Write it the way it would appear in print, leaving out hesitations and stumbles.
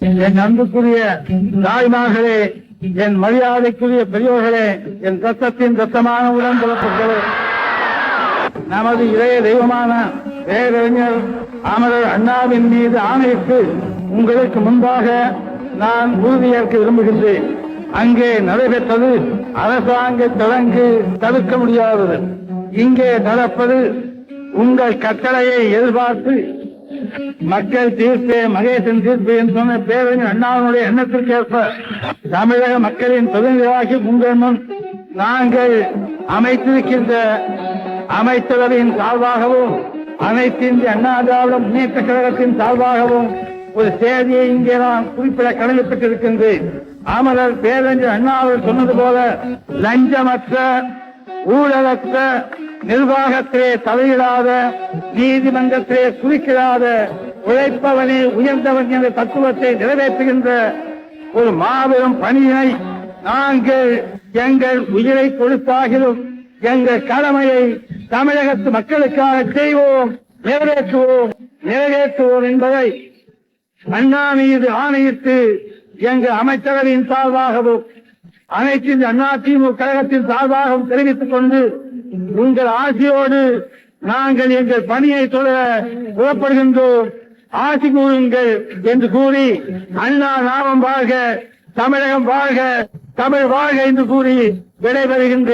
என் அன்புக்குரிய தாய்மார்களே, என் மரியாதைக்குரிய பெரியோர்களே, என் ரத்தத்தின் ரத்தமான உடன்பிறப்புகளே, நமது இளைய தெய்வமான பேரறிஞர் அமரர் அண்ணாவின் மீது ஆணையிட்டு உங்களுக்கு முன்பாக நான் உறுதியேற்க விரும்புகின்றேன். அங்கே நடைபெற்றது அரசாங்க தடங்கு, தடுக்க முடியாதது. இங்கே நடப்பது உங்கள் கட்டளையை எதிர்பார்த்து மக்கள் தீர்ப்பே மகேசன் தீர்ப்பு என்று சொன்ன பேரறிஞர் அண்ணாவினுடைய எண்ணத்திற்கேற்ப தமிழக மக்களின் பிரதிநிதியாகி உங்கள் முன் நாங்கள் அமைத்திருக்கின்ற அமைச்சரவையின் சார்பாகவும் அனைத்து இந்திய அண்ணா திராவிட முன்னேற்ற கழகத்தின் சார்பாகவும் ஒரு செய்தியை இங்கே நான் குறிப்பிட கடமைப்பட்டிருக்கின்றேன். அமரர் பேரறிஞர் அண்ணா அவர்கள் சொன்னது போல லஞ்சமற்ற ஊழலற்ற நிர்வாகத்திலே தலையிடாத, நீதிமன்றத்திலே குறுக்கிடாத, உழைப்பவனே உயர்ந்தவன் என்ற தத்துவத்தை நிறைவேற்றுகின்ற ஒரு மாபெரும் பணியினை நாங்கள் எங்கள் உயிரை கொடுத்தாகிலும் எங்கள் கடமையை தமிழகத்து மக்களுக்காக செய்வோம், நிறைவேற்றுவோம் என்பதை அண்ணா மீது ஆணையிட்டு எங்கள் அமைச்சரவையின் சார்பாகவும் அனைத்து அண்ணா திமுக கழகத்தின் சார்பாகவும் தெரிவித்துக் கொண்டு உங்கள் ஆட்சியோடு நாங்கள் எங்கள் பணியை தொடர புறப்படுகின்றோம், ஆட்சி கூறுங்கள் என்று கூறி அண்ணா நாமம் வாழ்க, தமிழகம் வாழ்க, தமிழ் வாழ்க என்று கூறி விடைபெறுகின்றேன்.